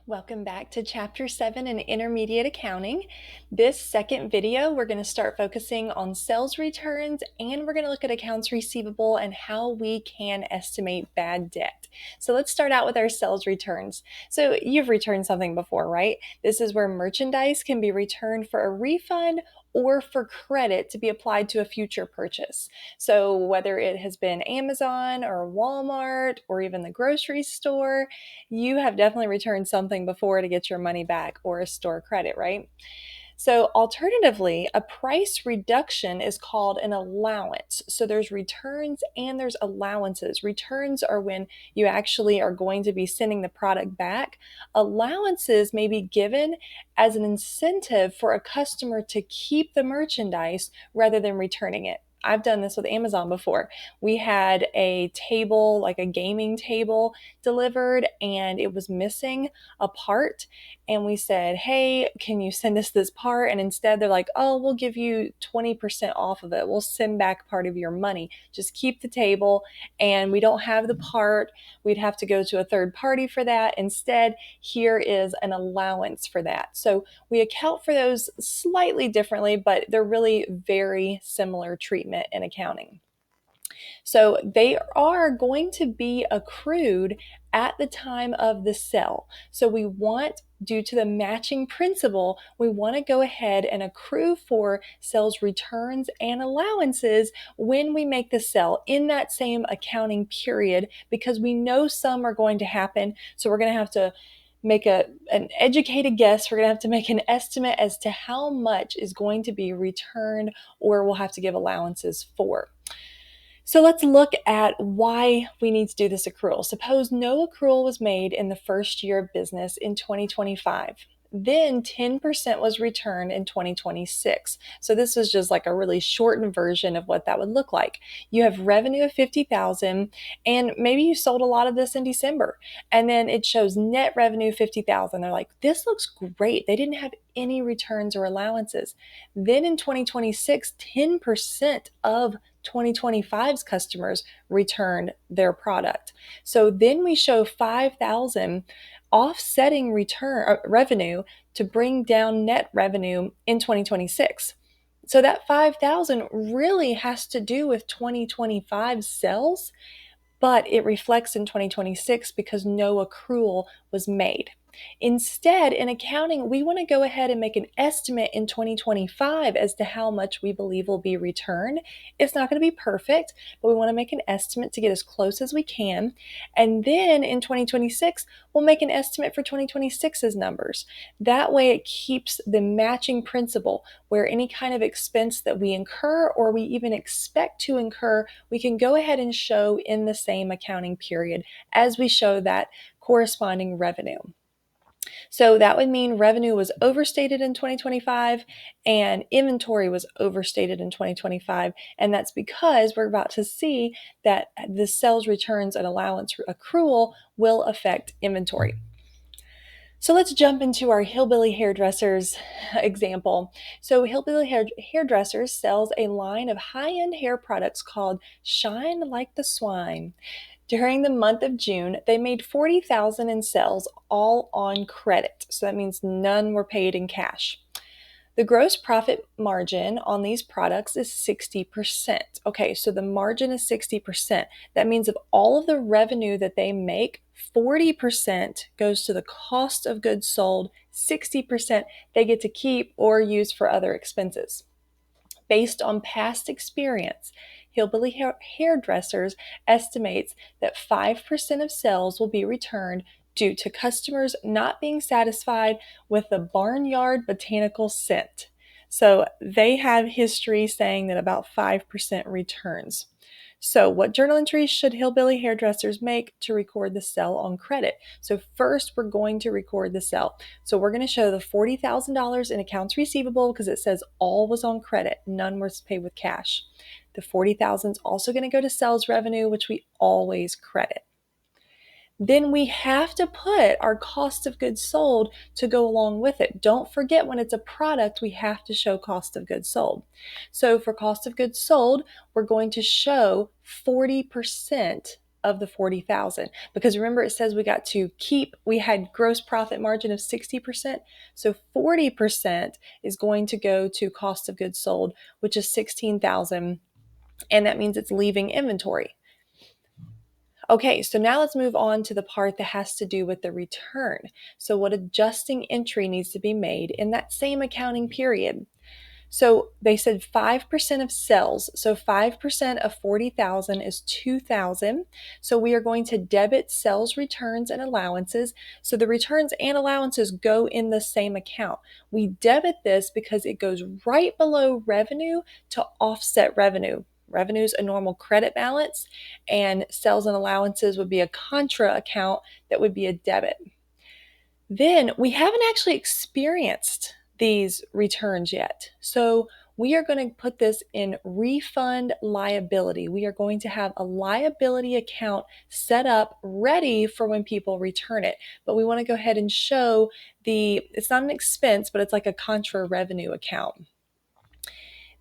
Welcome back to Chapter 7 in Intermediate Accounting. This second video, we're going to start focusing on sales returns and we're going to look at accounts receivable and how we can estimate bad debt. So let's start out with our sales returns. So you've returned something before, right? This is where merchandise can be returned for a refund or for credit to be applied to a future purchase. So whether it has been Amazon or Walmart or even the grocery store, you have definitely returned something before to get your money back or a store credit, right? So alternatively, a price reduction is called an allowance. So there's returns and there's allowances. Returns are when you actually are going to be sending the product back. Allowances may be given as an incentive for a customer to keep the merchandise rather than returning it. I've done this with Amazon before. We had a table, like a gaming table, delivered and it was missing a part. And we said, hey, can you send us this part? And instead they're like, oh, we'll give you 20% off of it. We'll send back part of your money. Just keep the table. And we don't have the part. We'd have to go to a third party for that. Instead, here is an allowance for that. So we account for those slightly differently, but they're really very similar treatment in accounting. So they are going to be accrued at the time of the sale. So we want, due to the matching principle, we want to go ahead and accrue for sales returns and allowances when we make the sale in that same accounting period, because we know some are going to happen. So we're going to have to make an educated guess. We're going to have to make an estimate as to how much is going to be returned or we'll have to give allowances for. So let's look at why we need to do this accrual. Suppose no accrual was made in the first year of business in 2025. Then 10% was returned in 2026. So this was just like a really shortened version of what that would look like. You have revenue of $50,000 and maybe you sold a lot of this in December. And then it shows net revenue $50,000. They're like, this looks great. They didn't have any returns or allowances. Then in 2026, 10% of 2025's customers returned their product. So then we show 5,000 offsetting return revenue to bring down net revenue in 2026. So that 5,000 really has to do with 2025 sales, but it reflects in 2026 because no accrual was made. Instead, in accounting, we want to go ahead and make an estimate in 2025 as to how much we believe will be returned. It's not going to be perfect, but we want to make an estimate to get as close as we can. And then in 2026, we'll make an estimate for 2026's numbers. That way it keeps the matching principle where any kind of expense that we incur or we even expect to incur, we can go ahead and show in the same accounting period as we show that corresponding revenue. So that would mean revenue was overstated in 2025 and inventory was overstated in 2025. And that's because we're about to see that the sales returns and allowance accrual will affect inventory. So let's jump into our Hillbilly Hairdressers example. So Hillbilly Hairdressers sells a line of high-end hair products called Shine Like the Swine. During the month of June, they made $40,000 in sales, all on credit. So that means none were paid in cash. The gross profit margin on these products is 60%. Okay, so the margin is 60%. That means of all of the revenue that they make, 40% goes to the cost of goods sold, 60% they get to keep or use for other expenses. Based on past experience, Hillbilly Hairdressers estimates that 5% of sales will be returned due to customers not being satisfied with the barnyard botanical scent. So they have history saying that about 5% returns. So what journal entries should Hillbilly Hairdressers make to record the sale on credit? So first we're going to record the sale. So we're going to show the $40,000 in accounts receivable because it says all was on credit. None was paid with cash. The $40,000 is also going to go to sales revenue, which we always credit. Then we have to put our cost of goods sold to go along with it. Don't forget, when it's a product, we have to show cost of goods sold. So for cost of goods sold, we're going to show 40% of the 40,000, because remember it says we had gross profit margin of 60%. So 40% is going to go to cost of goods sold, which is 16,000. And that means it's leaving inventory. Okay, so now let's move on to the part that has to do with the return. So what adjusting entry needs to be made in that same accounting period? So they said 5% of sales. So 5% of 40,000 is 2,000. So we are going to debit sales returns and allowances. So the returns and allowances go in the same account. We debit this because it goes right below revenue to offset revenue. Revenue is a normal credit balance, and sales and allowances would be a contra account that would be a debit. Then we haven't actually experienced these returns yet. So we are going to put this in refund liability. We are going to have a liability account set up ready for when people return it. But we want to go ahead and show it's not an expense, but it's like a contra revenue account.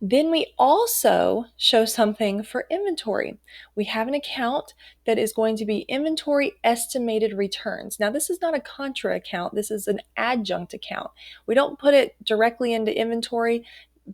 Then we also show something for inventory. We have an account that is going to be inventory estimated returns. Now, this is not a contra account. This is an adjunct account. We don't put it directly into inventory,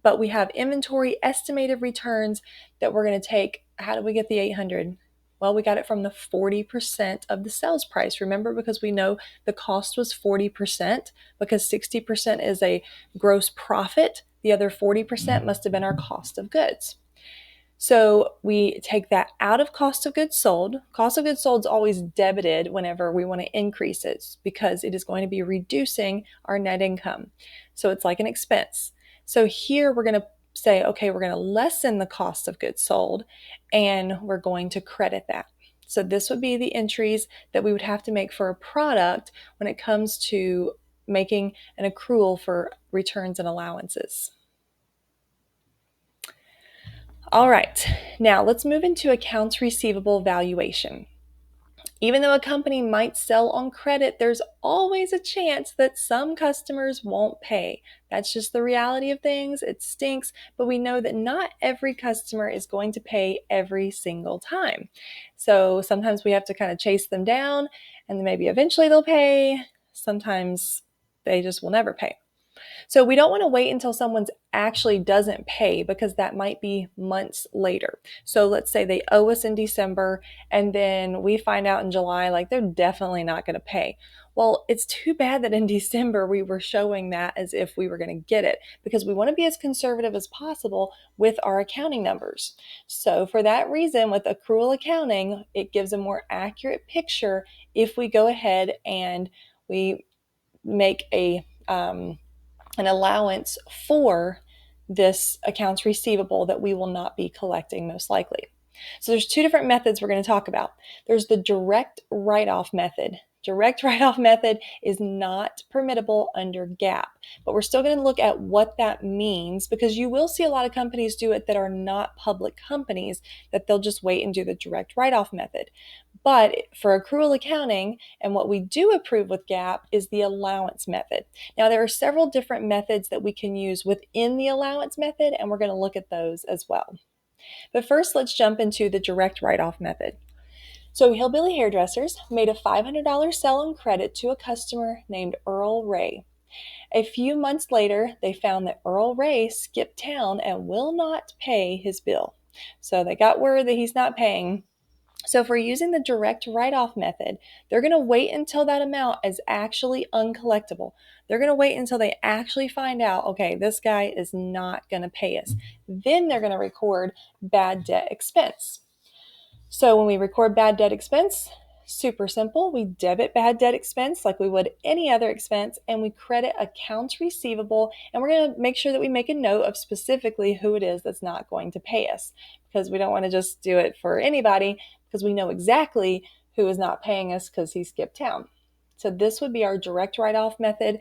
but we have inventory estimated returns that we're going to take. How did we get the 800? Well, we got it from the 40% of the sales price. Remember, because we know the cost was 40%, because 60% is a gross profit. The other 40% must have been our cost of goods. So we take that out of cost of goods sold. Cost of goods sold is always debited whenever we want to increase it, because it is going to be reducing our net income. So it's like an expense. So here we're going to say, okay, we're going to lessen the cost of goods sold, and we're going to credit that. So this would be the entries that we would have to make for a product when it comes to making an accrual for returns and allowances. All right, now let's move into accounts receivable valuation. Even though a company might sell on credit, there's always a chance that some customers won't pay. That's just the reality of things. It stinks, but we know that not every customer is going to pay every single time. So sometimes we have to kind of chase them down, and then maybe eventually they'll pay. Sometimes they just will never pay. So we don't want to wait until someone actually doesn't pay, because that might be months later. So let's say they owe us in December, and then we find out in July, like, they're definitely not going to pay. Well, it's too bad that in December we were showing that as if we were going to get it, because we want to be as conservative as possible with our accounting numbers. So for that reason, with accrual accounting, it gives a more accurate picture if we go ahead and we make an allowance for this accounts receivable that we will not be collecting most likely. So there's two different methods we're going to talk about. There's the direct write-off method. Direct write-off method is not permittable under GAAP, but we're still going to look at what that means, because you will see a lot of companies do it that are not public companies, that they'll just wait and do the direct write-off method. But for accrual accounting, and what we do approve with GAAP, is the allowance method. Now, there are several different methods that we can use within the allowance method, and we're going to look at those as well. But first, let's jump into the direct write-off method. So Hillbilly Hairdressers made a $500 sell on credit to a customer named Earl Ray. A few months later, they found that Earl Ray skipped town and will not pay his bill. So they got word that he's not paying. So if we're using the direct write-off method, they're going to wait until that amount is actually uncollectible. They're going to wait until they actually find out, okay, this guy is not going to pay us. Then they're going to record bad debt expense. So when we record bad debt expense, super simple. We debit bad debt expense like we would any other expense, and we credit accounts receivable, and we're going to make sure that we make a note of specifically who it is that's not going to pay us, because we don't want to just do it for anybody, because we know exactly who is not paying us because he skipped town. So this would be our direct write-off method.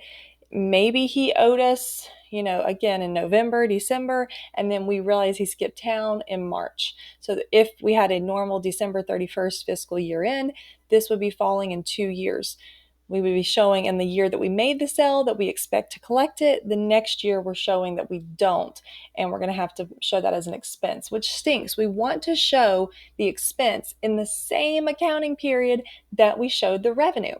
Maybe he owed us, again in November, December, and then we realize he skipped town in March. So if we had a normal December 31st fiscal year end, this would be falling in 2 years. we would be showing in the year that we made the sale that we expect to collect it. The next year we're showing that we don't, and we're going to have to show that as an expense, which stinks. We want to show the expense in the same accounting period that we showed the revenue.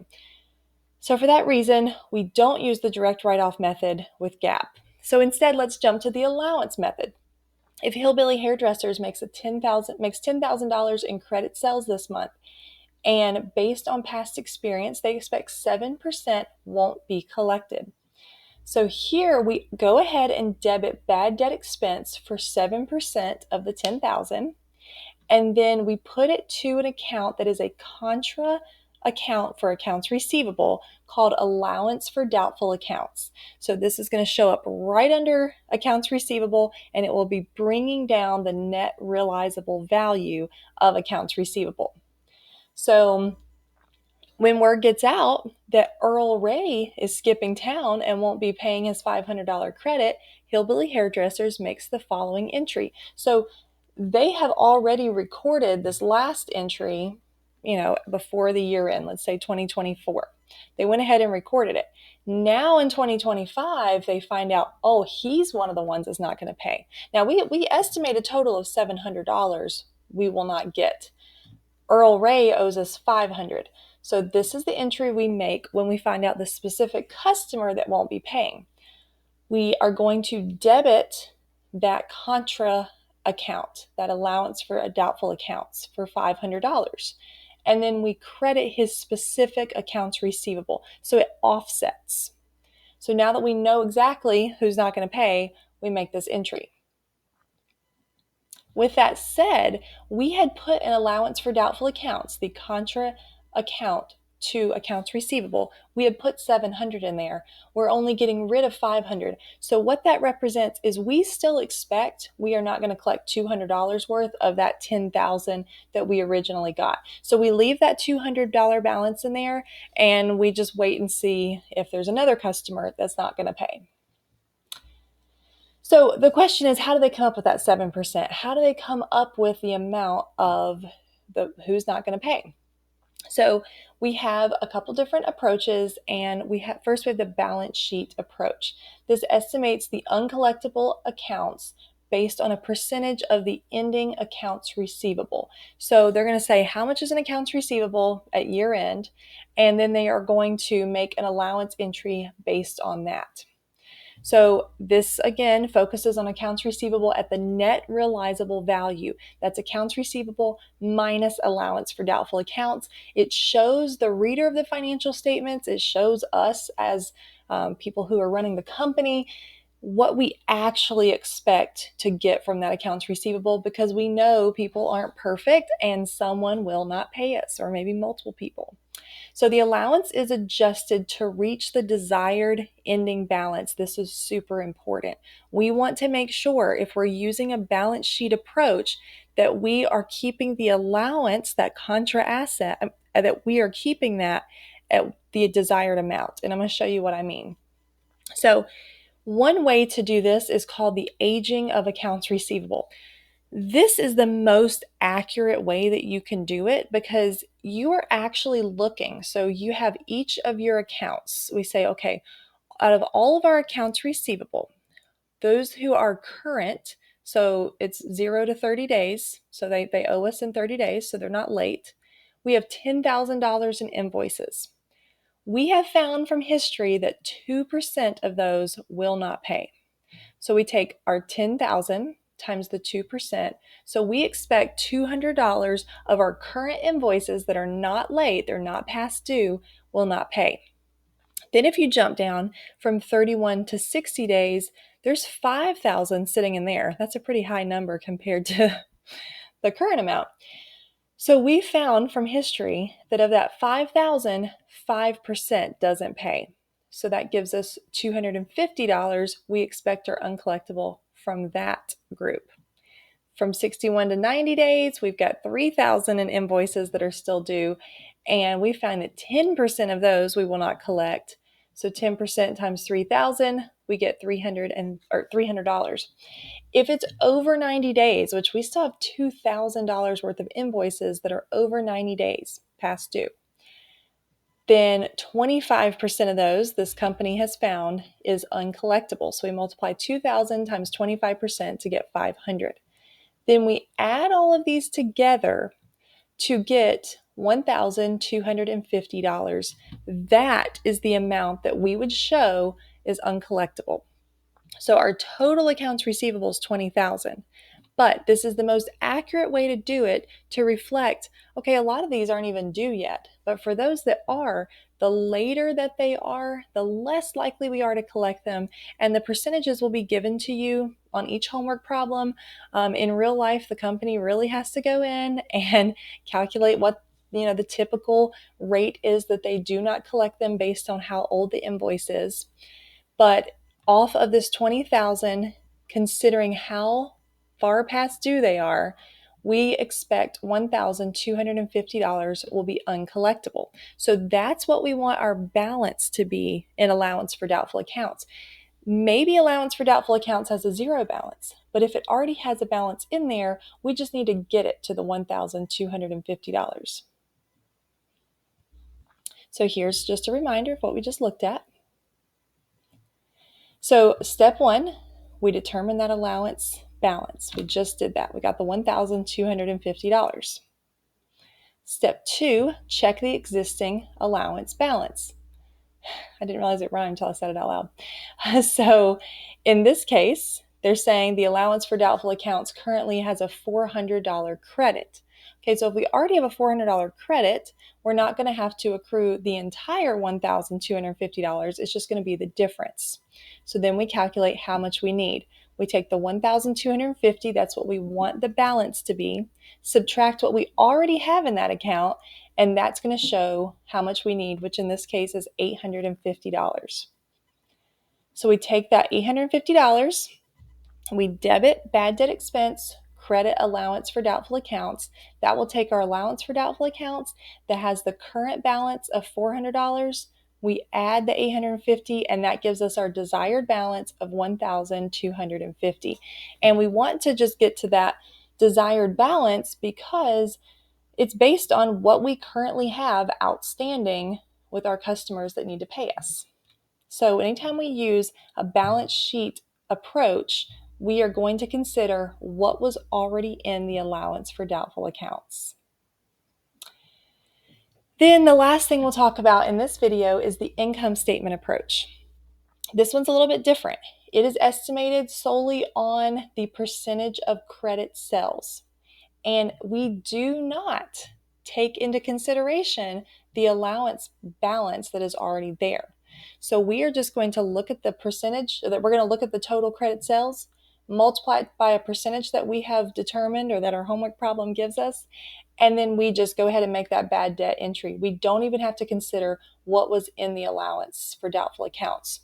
So for that reason, we don't use the direct write-off method with GAAP. So instead, let's jump to the allowance method. If Hillbilly Hairdressers makes $10,000 in credit sales this month, and based on past experience, they expect 7% won't be collected. So here we go ahead and debit bad debt expense for 7% of the $10,000, and then we put it to an account that is a contra account for accounts receivable called Allowance for Doubtful Accounts. So this is going to show up right under accounts receivable, and it will be bringing down the net realizable value of accounts receivable. So when word gets out that Earl Ray is skipping town and won't be paying his $500 credit, Hillbilly Hairdressers makes the following entry. So they have already recorded this last entry, before the year end, let's say 2024. They went ahead and recorded it. Now in 2025, they find out, oh, he's one of the ones that's not going to pay. Now we estimate a total of $700 we will not get. Earl Ray owes us $500. So this is the entry we make when we find out the specific customer that won't be paying. We are going to debit that contra account, that allowance for doubtful accounts, for $500. And then we credit his specific accounts receivable. So it offsets. So now that we know exactly who's not going to pay, we make this entry. With that said, we had put an allowance for doubtful accounts, the contra account to accounts receivable. We had put $700 in there. We're only getting rid of $500. So what that represents is we still expect we are not going to collect $200 worth of that $10,000 that we originally got. So we leave that $200 balance in there, and we just wait and see if there's another customer that's not going to pay. So the question is, how do they come up with that 7%? How do they come up with the amount of who's not going to pay? So we have a couple different approaches, and first we have the balance sheet approach. This estimates the uncollectible accounts based on a percentage of the ending accounts receivable. So they're going to say how much is an accounts receivable at year end, and then they are going to make an allowance entry based on that. So this, again, focuses on accounts receivable at the net realizable value. That's accounts receivable minus allowance for doubtful accounts. It shows the reader of the financial statements. It shows us as people who are running the company what we actually expect to get from that accounts receivable, because we know people aren't perfect and someone will not pay us, or maybe multiple people. So the allowance is adjusted to reach the desired ending balance. This is super important. We want to make sure, if we're using a balance sheet approach, that we are keeping the allowance, that contra asset, that we are keeping that at the desired amount. And I'm going to show you what I mean. So one way to do this is called the aging of accounts receivable. This is the most accurate way that you can do it, because you are actually looking. So you have each of your accounts. We say, okay, out of all of our accounts receivable, those who are current, so it's 0 to 30 days, so they owe us in 30 days, so they're not late. We have $10,000 in invoices. We have found from history that 2% of those will not pay. So we take our 10,000 times the 2%. So we expect $200 of our current invoices that are not late, they're not past due, will not pay. Then if you jump down from 31 to 60 days, there's 5,000 sitting in there. That's a pretty high number compared to the current amount. So we found from history that of that 5,000, 5% doesn't pay. So that gives us $250 we expect are uncollectible from that group. From 61 to 90 days, we've got 3,000 in invoices that are still due, and we find that 10% of those we will not collect. So 10% times 3,000, we get $300. If it's over 90 days, which we still have $2,000 worth of invoices that are over 90 days past due, then 25% of those this company has found is uncollectible. So we multiply 2,000 times 25% to get 500. Then we add all of these together to get $1,250. That is the amount that we would show is uncollectible. So our total accounts receivable is 20,000. But this is the most accurate way to do it to reflect, okay, a lot of these aren't even due yet. But for those that are, the later that they are, the less likely we are to collect them. And the percentages will be given to you on each homework problem. In real life, the company really has to go in and calculate what the typical rate is that they do not collect them based on how old the invoice is. But off of this 20,000, considering how far past due they are, we expect $1,250 will be uncollectible. So that's what we want our balance to be in allowance for doubtful accounts. Maybe allowance for doubtful accounts has a zero balance, but if it already has a balance in there, we just need to get it to the $1,250. So here's just a reminder of what we just looked at. So step one, we determine that allowance balance. We just did that. We got the $1,250. Step two, check the existing allowance balance. I didn't realize it rhymed until I said it out loud. So in this case, they're saying the allowance for doubtful accounts currently has a $400 credit. Okay, so if we already have a $400 credit, we're not going to have to accrue the entire $1,250. It's just going to be the difference. So then we calculate how much we need. We take the $1,250, that's what we want the balance to be, subtract what we already have in that account, and that's going to show how much we need, which in this case is $850. So we take that $850, we debit bad debt expense, credit allowance for doubtful accounts. That will take our allowance for doubtful accounts that has the current balance of $400. We add the $850, and that gives us our desired balance of $1,250. And we want to just get to that desired balance because it's based on what we currently have outstanding with our customers that need to pay us. So anytime we use a balance sheet approach, we are going to consider what was already in the allowance for doubtful accounts. Then the last thing we'll talk about in this video is the income statement approach. This one's a little bit different. It is estimated solely on the percentage of credit sales. And we do not take into consideration the allowance balance that is already there. So we are just going to look at the percentage, that we're going to look at the total credit sales, multiply it by a percentage that we have determined or that our homework problem gives us, and then we just go ahead and make that bad debt entry. We don't even have to consider what was in the allowance for doubtful accounts.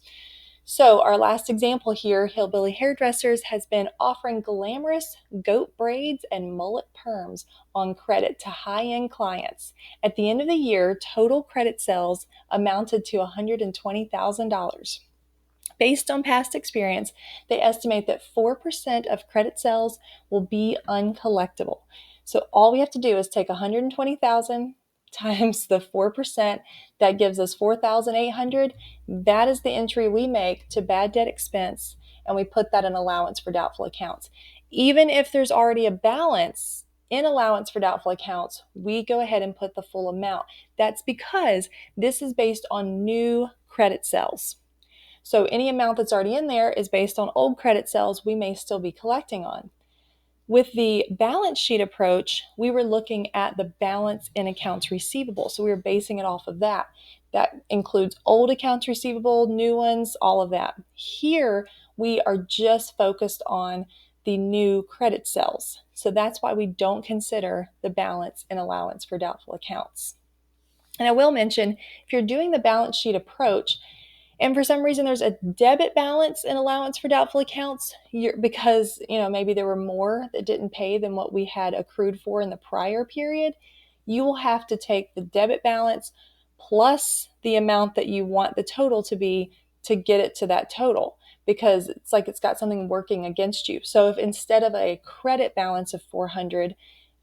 So our last example here, Hillbilly Hairdressers, has been offering glamorous goat braids and mullet perms on credit to high-end clients. At the end of the year, total credit sales amounted to $120,000. Based on past experience, they estimate that 4% of credit sales will be uncollectible. So all we have to do is take $120,000 times the 4%, that gives us $4,800. That is the entry we make to bad debt expense, and we put that in allowance for doubtful accounts. Even if there's already a balance in allowance for doubtful accounts, we go ahead and put the full amount. That's because this is based on new credit sales. So any amount that's already in there is based on old credit sales we may still be collecting on. With the balance sheet approach, we were looking at the balance in accounts receivable. So we were basing it off of that. That includes old accounts receivable, new ones, all of that. Here, we are just focused on the new credit sales. So that's why we don't consider the balance in allowance for doubtful accounts. And I will mention, if you're doing the balance sheet approach, and for some reason there's a debit balance in allowance for doubtful accounts because maybe there were more that didn't pay than what we had accrued for in the prior period, you will have to take the debit balance plus the amount that you want the total to be to get it to that total, because it's like it's got something working against you. So if instead of a credit balance of $400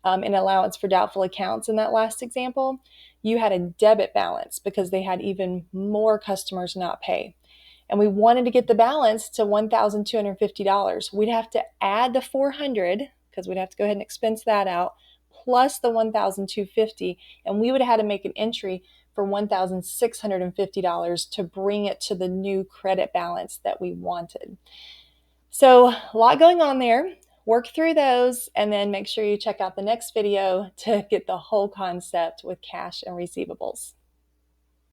in allowance for doubtful accounts in that last example, you had a debit balance because they had even more customers not pay. And we wanted to get the balance to $1,250. We'd have to add the $400 because we'd have to go ahead and expense that out, plus the $1,250, and we would have had to make an entry for $1,650 to bring it to the new credit balance that we wanted. So a lot going on there. Work through those and then make sure you check out the next video to get the whole concept with cash and receivables.